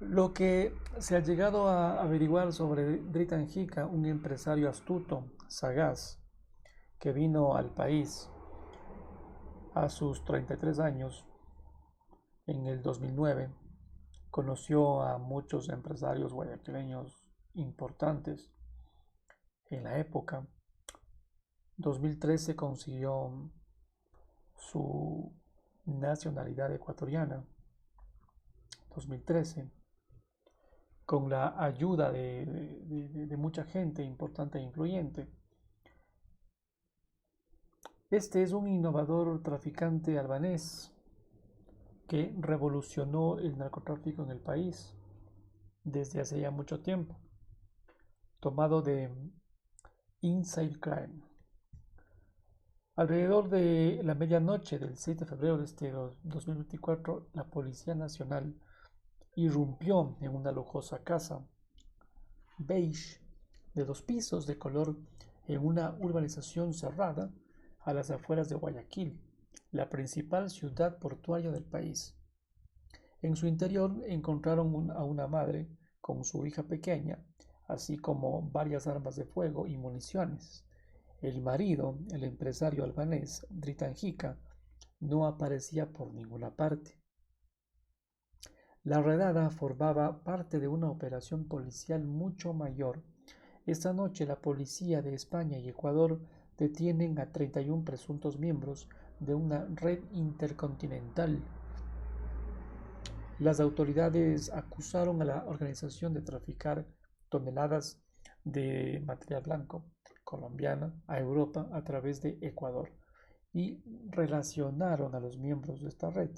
Lo que se ha llegado a averiguar sobre Dritan Hika, un empresario astuto, sagaz, que vino al país a sus 33 años en el 2009, conoció a muchos empresarios guayaquileños importantes en la época. 2013 consiguió su nacionalidad ecuatoriana. 2013, con la ayuda de mucha gente importante e influyente. Este es un innovador traficante albanés que revolucionó el narcotráfico en el país desde hace ya mucho tiempo, tomado de Inside Crime. Alrededor de la medianoche del 6 de febrero de este 2024, la Policía Nacional irrumpió en una lujosa casa beige de 2 pisos de color en una urbanización cerrada a las afueras de Guayaquil, la principal ciudad portuaria del país. En su interior encontraron a una madre con su hija pequeña, así como varias armas de fuego y municiones. El marido, el empresario albanés Dritan Hika, no aparecía por ninguna parte. La redada formaba parte de una operación policial mucho mayor. Esta noche la policía de España y Ecuador detienen a 31 presuntos miembros de una red intercontinental. Las autoridades acusaron a la organización de traficar toneladas de material blanco colombiana a Europa a través de Ecuador y relacionaron a los miembros de esta red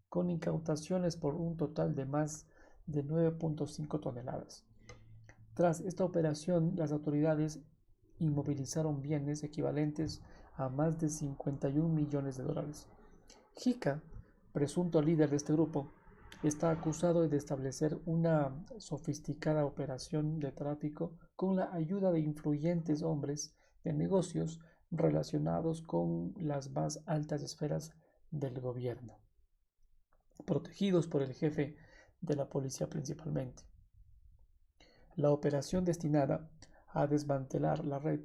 con incautaciones por un total de más de 9.5 toneladas. Tras esta operación, las autoridades inmovilizaron bienes equivalentes a más de 51 millones de dólares. Hika, presunto líder de este grupo, está acusado de establecer una sofisticada operación de tráfico con la ayuda de influyentes hombres de negocios relacionados con las más altas esferas del gobierno, protegidos por el jefe de la policía principalmente. La operación destinada a desmantelar la red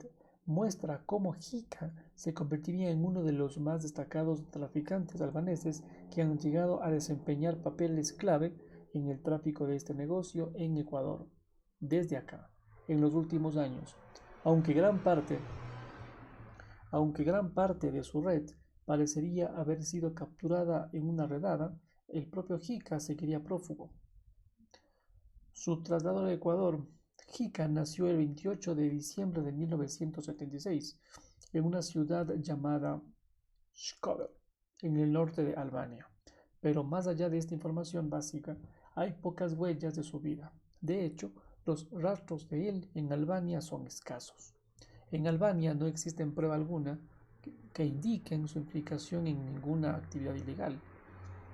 muestra cómo Hika se convertiría en uno de los más destacados traficantes albaneses que han llegado a desempeñar papeles clave en el tráfico de este negocio en Ecuador, desde acá, en los últimos años, aunque gran parte, aunque gran parte de su red parecería haber sido capturada en una redada, el propio Hika seguiría prófugo. Su traslado a Ecuador. Hika nació el 28 de diciembre de 1976 en una ciudad llamada Shkodër, en el norte de Albania. Pero más allá de esta información básica, hay pocas huellas de su vida. De hecho, los rastros de él en Albania son escasos. En Albania no existe prueba alguna que indiquen su implicación en ninguna actividad ilegal.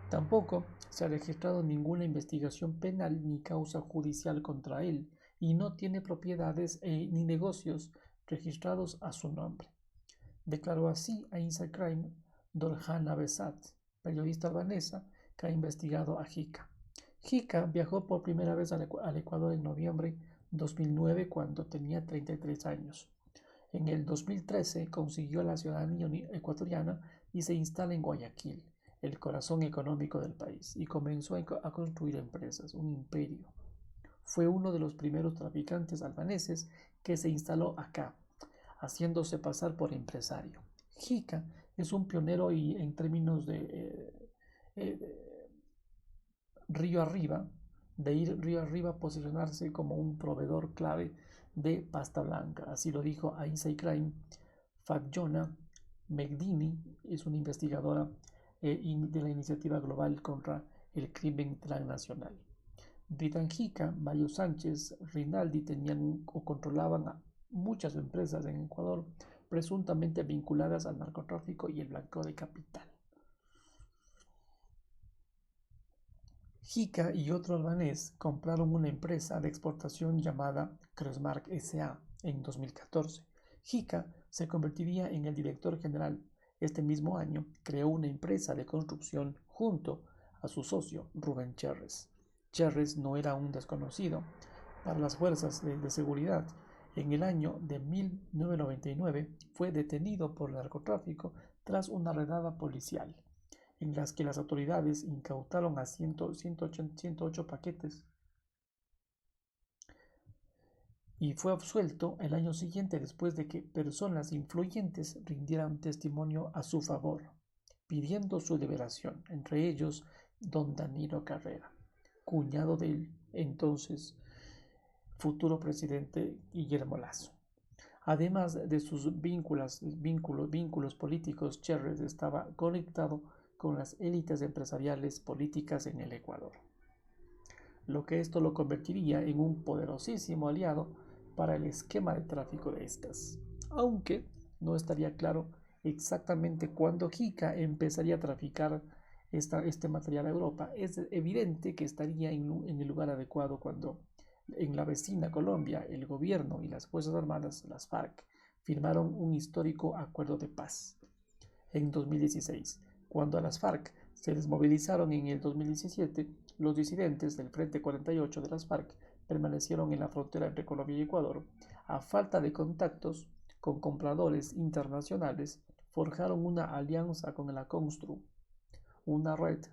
Tampoco se ha registrado ninguna investigación penal ni causa judicial contra él y no tiene propiedades ni negocios registrados a su nombre. Declaró así a Inside Crime Dorjana Besat, periodista albanesa que ha investigado a Hika. Hika viajó por primera vez al Ecuador en noviembre de 2009 cuando tenía 33 años. En el 2013 consiguió la ciudadanía ecuatoriana y se instala en Guayaquil, el corazón económico del país, y comenzó a construir empresas, un imperio. Fue uno de los primeros traficantes albaneses que se instaló acá, haciéndose pasar por empresario. Hika es un pionero y en términos de río arriba, de ir río arriba, posicionarse como un proveedor clave de pasta blanca. Así lo dijo a Inside Crime Fatjona Megdini, es una investigadora de la Iniciativa Global contra el Crimen Transnacional. Dritan Hika, Mario Sánchez, Rinaldi tenían o controlaban a muchas empresas en Ecuador presuntamente vinculadas al narcotráfico y el blanqueo de capital. Hika y otro albanés compraron una empresa de exportación llamada Crossmark S.A. en 2014. Hika se convertiría en el director general. Este mismo año creó una empresa de construcción junto a su socio Rubén Cherres. Cherres no era un desconocido para las fuerzas de seguridad. En el año de 1999 fue detenido por narcotráfico tras una redada policial, en las que las autoridades incautaron a 108 paquetes y fue absuelto el año siguiente después de que personas influyentes rindieran testimonio a su favor, pidiendo su liberación, entre ellos don Danilo Carrera, cuñado del entonces futuro presidente Guillermo Lasso. Además de sus vínculos políticos, Cherres estaba conectado con las élites empresariales políticas en el Ecuador, lo que esto lo convertiría en un poderosísimo aliado para el esquema de tráfico de estas, aunque no estaría claro exactamente cuándo Jica empezaría a traficar este material a Europa. Es evidente que estaría en el lugar adecuado cuando en la vecina Colombia el gobierno y las Fuerzas Armadas, las FARC, firmaron un histórico acuerdo de paz en 2016. Cuando a las FARC se desmovilizaron en el 2017, los disidentes del Frente 48 de las FARC permanecieron en la frontera entre Colombia y Ecuador. A falta de contactos con compradores internacionales, forjaron una alianza con la Constru, una red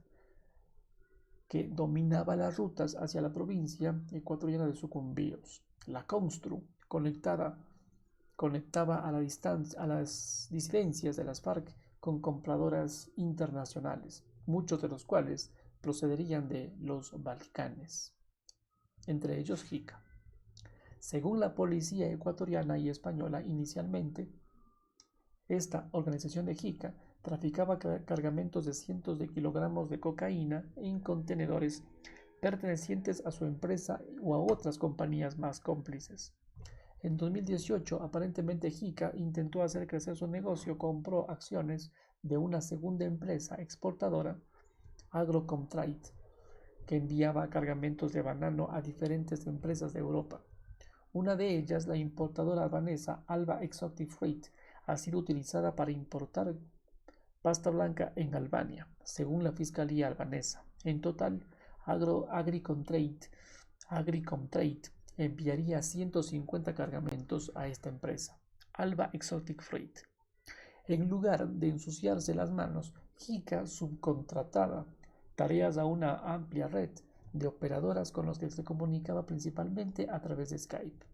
que dominaba las rutas hacia la provincia ecuatoriana de Sucumbíos. La Constru conectaba a las disidencias de las FARC con compradoras internacionales, muchos de los cuales procederían de los Balcanes, entre ellos Jica. Según la policía ecuatoriana y española, inicialmente, esta organización de Jica traficaba cargamentos de cientos de kilogramos de cocaína en contenedores pertenecientes a su empresa o a otras compañías más cómplices. En 2018, aparentemente Jica intentó hacer crecer su negocio, compró acciones de una segunda empresa exportadora, Agrocomtrade, que enviaba cargamentos de banano a diferentes empresas de Europa. Una de ellas, la importadora albanesa Alba Exotic Freight, ha sido utilizada para importar pasta blanca en Albania, según la fiscalía albanesa. En total, Agricomtrade enviaría 150 cargamentos a esta empresa, Alba Exotic Freight. En lugar de ensuciarse las manos, Jica subcontrataba tareas a una amplia red de operadoras con los que se comunicaba principalmente a través de Skype.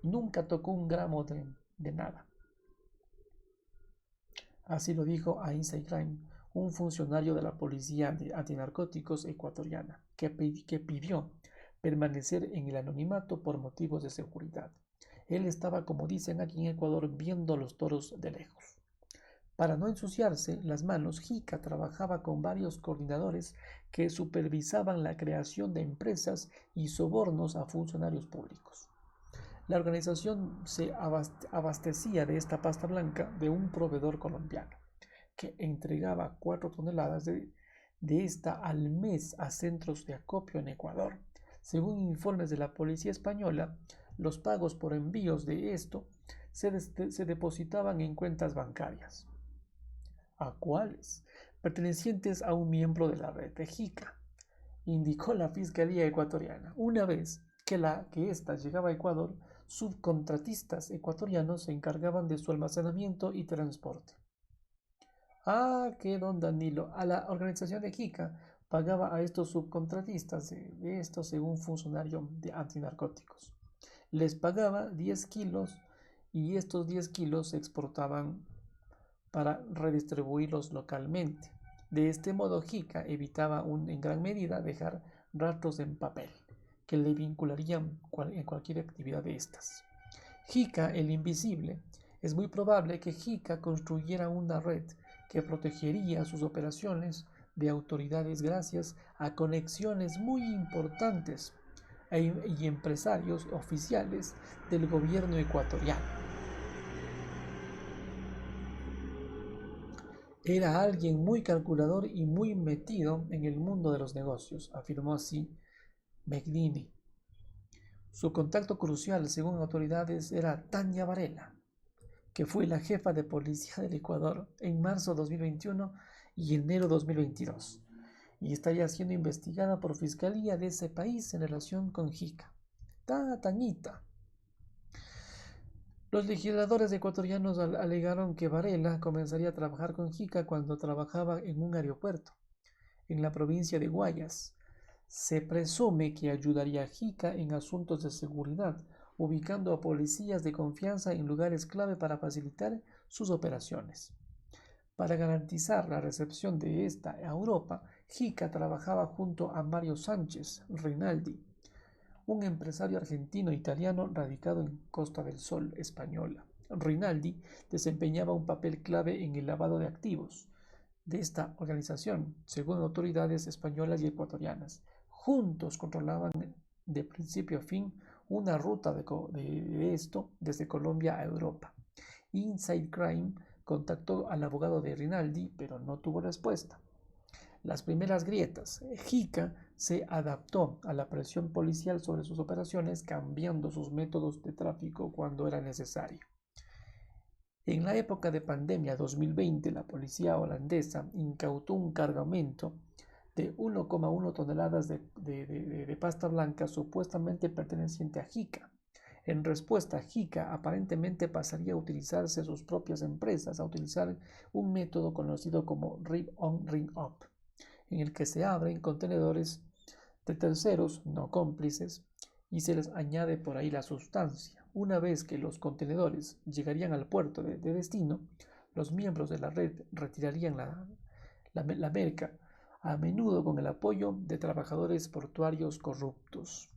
Nunca tocó un gramo de nada. Así lo dijo a Inside Crime un funcionario de la policía antinarcóticos ecuatoriana, que pidió permanecer en el anonimato por motivos de seguridad. Él estaba, como dicen aquí en Ecuador, viendo los toros de lejos. Para no ensuciarse las manos, Jica trabajaba con varios coordinadores que supervisaban la creación de empresas y sobornos a funcionarios públicos. La organización se abastecía de esta pasta blanca de un proveedor colombiano, que entregaba 4 toneladas de esta al mes a centros de acopio en Ecuador. Según informes de la policía española, los pagos por envíos de esto se depositaban en cuentas bancarias. ¿A cuáles? Pertenecientes a un miembro de la red de Jica, indicó la Fiscalía ecuatoriana. Una vez que ésta llegaba a Ecuador, subcontratistas ecuatorianos se encargaban de su almacenamiento y transporte. Que don Danilo, a la organización de Jica pagaba a estos subcontratistas de esto según funcionario de antinarcóticos. Les pagaba 10 kilos y estos 10 kilos se exportaban para redistribuirlos localmente. De este modo, Jica evitaba en gran medida dejar rastros en papel que le vincularían en cualquier actividad de estas. Jica, el invisible. Es muy probable que Jica construyera una red que protegería sus operaciones de autoridades gracias a conexiones muy importantes y empresarios oficiales del gobierno ecuatoriano. Era alguien muy calculador y muy metido en el mundo de los negocios, afirmó así McNeely. Su contacto crucial, según autoridades, era Tania Varela, que fue la jefa de policía del Ecuador en marzo de 2021 y enero de 2022, y está ya siendo investigada por fiscalía de ese país en relación con Jica. Tañita. Los legisladores ecuatorianos alegaron que Varela comenzaría a trabajar con Jica cuando trabajaba en un aeropuerto en la provincia de Guayas. Se presume que ayudaría a Jica en asuntos de seguridad, ubicando a policías de confianza en lugares clave para facilitar sus operaciones. Para garantizar la recepción de esta a Europa, Jica trabajaba junto a Mario Sánchez Rinaldi, un empresario argentino-italiano radicado en Costa del Sol española. Rinaldi desempeñaba un papel clave en el lavado de activos de esta organización, según autoridades españolas y ecuatorianas. Juntos controlaban de principio a fin una ruta de esto desde Colombia a Europa. Inside Crime contactó al abogado de Rinaldi, pero no tuvo respuesta. Las primeras grietas. Jica se adaptó a la presión policial sobre sus operaciones, cambiando sus métodos de tráfico cuando era necesario. En la época de pandemia 2020, la policía holandesa incautó un cargamento de 1,1 toneladas de pasta blanca supuestamente perteneciente a Jica. En respuesta, Jica aparentemente pasaría a utilizarse sus propias empresas, a utilizar un método conocido como Rip On, Ring Up, en el que se abren contenedores de terceros no cómplices y se les añade por ahí la sustancia. Una vez que los contenedores llegarían al puerto de destino, los miembros de la red retirarían la merca, a menudo con el apoyo de trabajadores portuarios corruptos.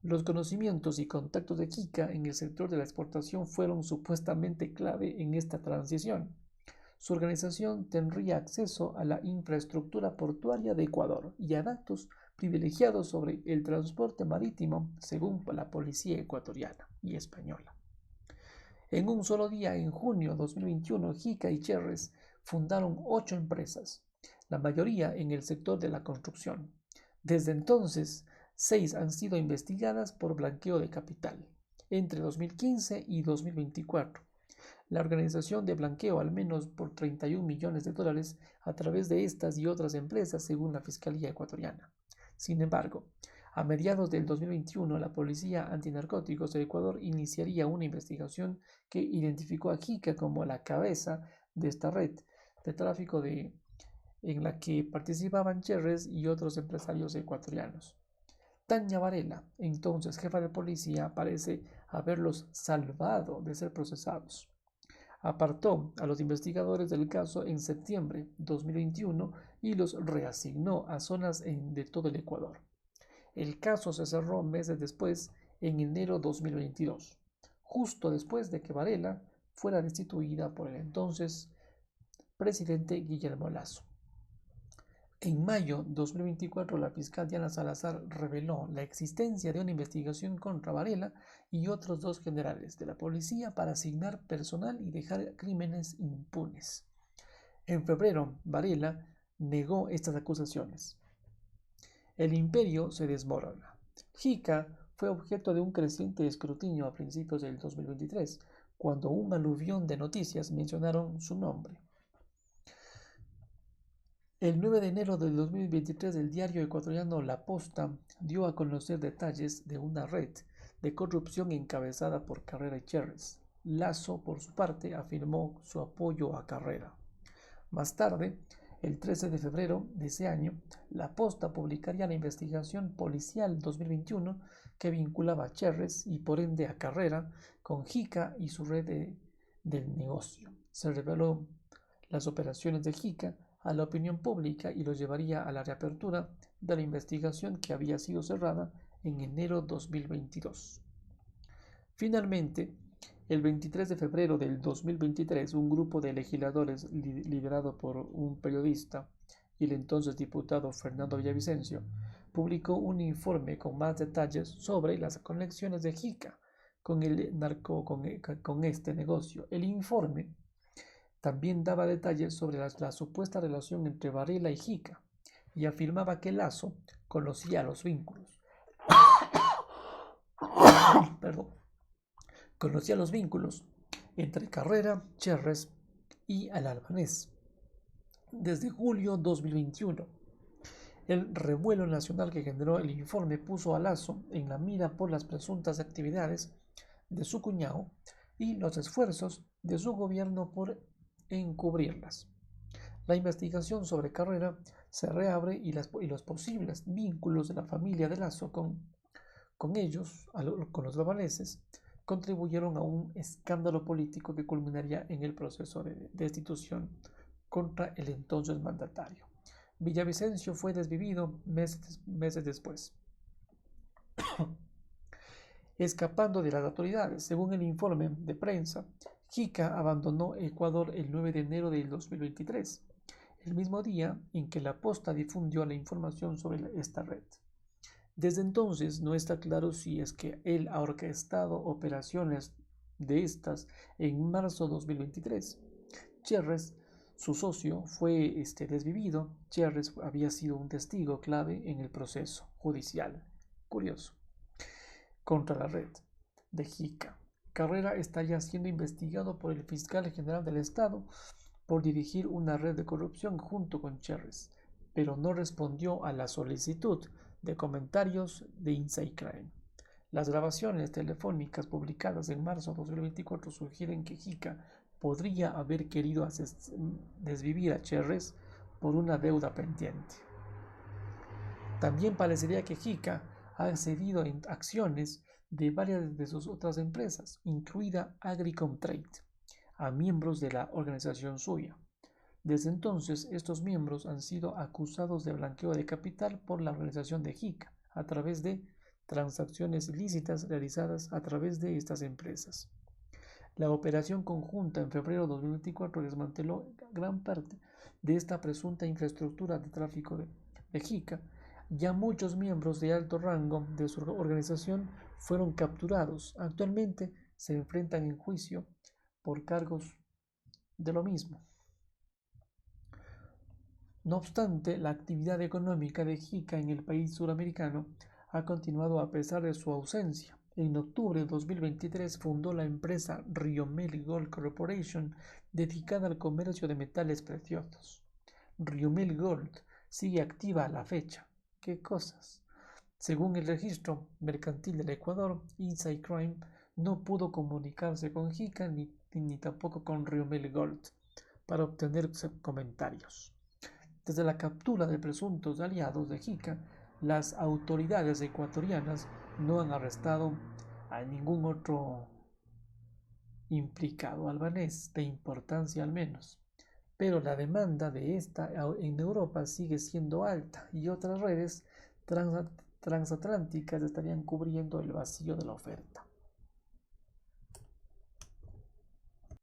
Los conocimientos y contactos de Jica en el sector de la exportación fueron supuestamente clave en esta transición. Su organización tendría acceso a la infraestructura portuaria de Ecuador y a datos privilegiados sobre el transporte marítimo, según la policía ecuatoriana y española. En un solo día, en junio de 2021, Jica y Cherres fundaron 8 empresas, la mayoría en el sector de la construcción. Desde entonces, 6 han sido investigadas por blanqueo de capital, entre 2015 y 2024. La organización de blanqueó al menos por 31 millones de dólares a través de estas y otras empresas, según la Fiscalía ecuatoriana. Sin embargo, a mediados del 2021, la Policía Antinarcóticos de Ecuador iniciaría una investigación que identificó a Jica como la cabeza de esta red de tráfico en la que participaban Cherres y otros empresarios ecuatorianos. Tania Varela, entonces jefa de policía, parece haberlos salvado de ser procesados. Apartó a los investigadores del caso en septiembre de 2021 y los reasignó a zonas de todo el Ecuador. El caso se cerró meses después, en enero de 2022, justo después de que Varela fuera destituida por el entonces presidente Guillermo Lasso. En mayo de 2024, la fiscal Diana Salazar reveló la existencia de una investigación contra Varela y otros 2 generales de la policía para asignar personal y dejar crímenes impunes. En febrero, Varela negó estas acusaciones. El imperio se desmorona. Jica fue objeto de un creciente escrutinio a principios del 2023, cuando un aluvión de noticias mencionaron su nombre. El 9 de enero del 2023, el diario ecuatoriano La Posta dio a conocer detalles de una red de corrupción encabezada por Carrera y Cherres. Lasso, por su parte, afirmó su apoyo a Carrera. Más tarde, el 13 de febrero de ese año, La Posta publicaría la investigación policial 2021 que vinculaba a Cherres y por ende a Carrera con Jica y su red del negocio. Se reveló las operaciones de Jica a la opinión pública y lo llevaría a la reapertura de la investigación que había sido cerrada en enero 2022. Finalmente, el 23 de febrero del 2023, un grupo de legisladores liderado por un periodista y el entonces diputado Fernando Villavicencio publicó un informe con más detalles sobre las conexiones de Jica con este negocio. El informe también daba detalles sobre la supuesta relación entre Varela y Jica y afirmaba que Lasso conocía los vínculos. Conocía los vínculos entre Carrera, Cherres y el albanés desde julio 2021. El revuelo nacional que generó el informe puso a Lasso en la mira por las presuntas actividades de su cuñado y los esfuerzos de su gobierno por encubrirlas. La investigación sobre Carrera se reabre y los posibles vínculos de la familia de Lasso con ellos, con los albaneses, contribuyeron a un escándalo político que culminaría en el proceso de destitución contra el entonces mandatario. Villavicencio fue desvivido meses después, escapando de las autoridades. Según el informe de prensa, Jica abandonó Ecuador el 9 de enero del 2023, el mismo día en que la Posta difundió la información sobre esta red. Desde entonces no está claro si es que él ha orquestado operaciones de estas en marzo de 2023. Cherres, su socio, fue desvivido. Cherres había sido un testigo clave en el proceso judicial. Curioso. Contra la red de Jica. Carrera está ya siendo investigado por el fiscal general del Estado por dirigir una red de corrupción junto con Cherres, pero no respondió a la solicitud de comentarios de Inside Crime. Las grabaciones telefónicas publicadas en marzo de 2024 sugieren que Jica podría haber querido desvivir a Cherres por una deuda pendiente. También parecería que Jica ha cedido en acciones de varias de sus otras empresas, incluida Agricom Trade, a miembros de la organización suya. Desde entonces, estos miembros han sido acusados de blanqueo de capital por la organización de Jica a través de transacciones ilícitas realizadas a través de estas empresas. La operación conjunta en febrero de 2024 desmanteló gran parte de esta presunta infraestructura de tráfico de Jica. Ya muchos miembros de alto rango de su organización fueron capturados. Actualmente se enfrentan en juicio por cargos de lo mismo. No obstante, la actividad económica de Jica en el país suramericano ha continuado a pesar de su ausencia. En octubre de 2023 fundó la empresa Riomel Gold Corporation, dedicada al comercio de metales preciosos. Riomel Gold sigue activa a la fecha. ¿Qué cosas? Según el registro mercantil del Ecuador, Inside Crime no pudo comunicarse con Jica ni tampoco con Riomel Gold para obtener comentarios. Desde la captura de presuntos aliados de Jica, las autoridades ecuatorianas no han arrestado a ningún otro implicado albanés, de importancia al menos. Pero la demanda de esta en Europa sigue siendo alta y otras redes transatlánticas estarían cubriendo el vacío de la oferta.